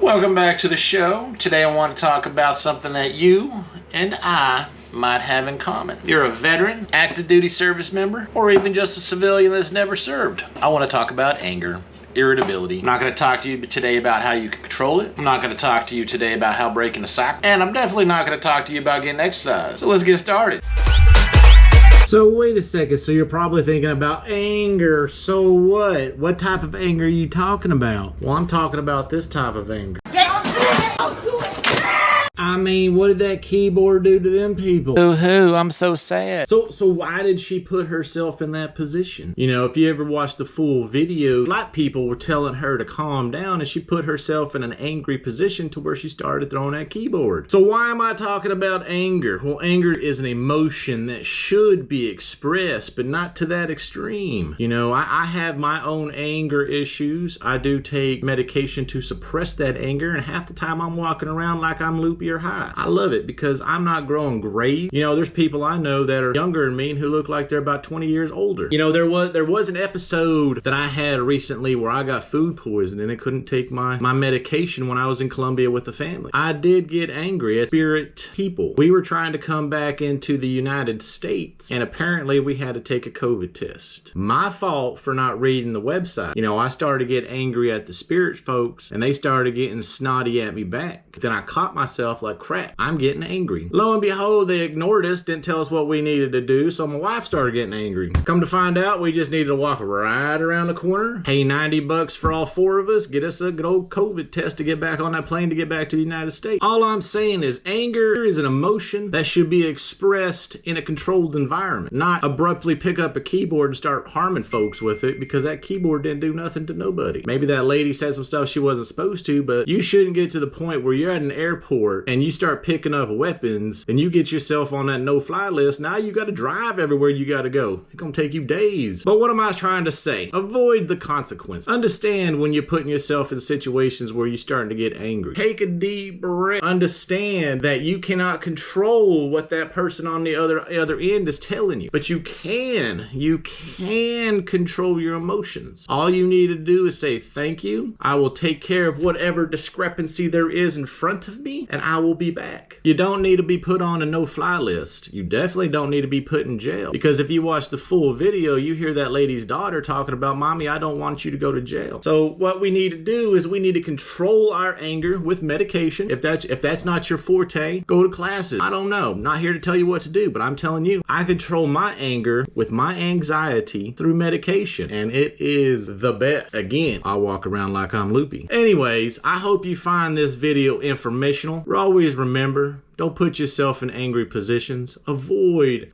Welcome back to the show. Today I want to talk about something that you and I might have in common. You're a veteran, active duty service member, or even just a civilian that's never served. I want to talk about anger, irritability. I'm not going to talk to you today about how you can control it. I'm not going to talk to you today about how breaking a sock. And I'm definitely not going to talk to you about getting exercise. So let's get started. So wait a second, so you're probably thinking about anger. So what? What type of anger are you talking about? Well, I'm talking about this type of anger. I mean, what did that keyboard do to them people? Boo-hoo, I'm so sad. So why did she put herself in that position? You know, if you ever watched the full video, a lot of people were telling her to calm down, and she put herself in an angry position to where she started throwing that keyboard. So why am I talking about anger? Well, anger is an emotion that should be expressed, but not to that extreme. You know, I have my own anger issues. I do take medication to suppress that anger, and half the time I'm walking around like I'm loopy or high. I love it because I'm not growing gray. You know, there's people I know that are younger than me and who look like they're about 20 years older. You know, there was an episode that I had recently where I got food poisoning and I couldn't take my medication when I was in Colombia with the family. I did get angry at spirit people. We were trying to come back into the United States and apparently we had to take a COVID test. My fault for not reading the website. You know, I started to get angry at the spirit folks and they started getting snotty at me back. Then I caught myself like, crap, I'm getting angry. Lo and behold, they ignored us, didn't tell us what we needed to do, so my wife started getting angry. Come to find out, we just needed to walk right around the corner, pay $90 for all four of us, get us a good old COVID test to get back on that plane to get back to the United States. All I'm saying is anger is an emotion that should be expressed in a controlled environment, not abruptly pick up a keyboard and start harming folks with it because that keyboard didn't do nothing to nobody. Maybe that lady said some stuff she wasn't supposed to, but you shouldn't get to the point where you're at an airport and you start picking up weapons and you get yourself on that no-fly list. Now you got to drive everywhere you got to go. It's gonna take you days. But what am I trying to say? Avoid the consequence. Understand when you're putting yourself in situations where you're starting to get angry. Take a deep breath. Understand that you cannot control what that person on the other end is telling you, but you can control your emotions. All you need to do is say thank you. I will take care of whatever discrepancy there is in front of me and I will be back. You don't need to be put on a no-fly list. You definitely don't need to be put in jail. Because if you watch the full video, you hear that lady's daughter talking about, Mommy, I don't want you to go to jail. So what we need to do is we need to control our anger with medication. If that's not your forte, go to classes. I don't know. I'm not here to tell you what to do, but I'm telling you, I control my anger with my anxiety through medication, and it is the best. Again, I walk around like I'm loopy. Anyways, I hope you find this video informational. Always remember, don't put yourself in angry positions. Avoid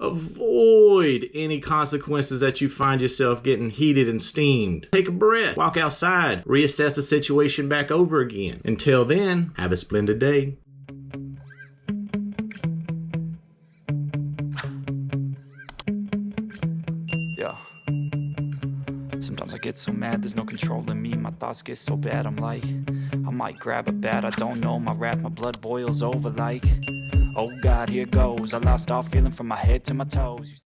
any consequences that you find yourself getting heated and steamed. Take a breath, walk outside, reassess the situation back over again. Until then, have a splendid day. Yeah. Sometimes I get so mad, there's no controlling me. My thoughts get so bad, I'm like, I might grab a bat, I don't know. My wrath, my blood boils over like, oh God, here goes. I lost all feeling from my head to my toes.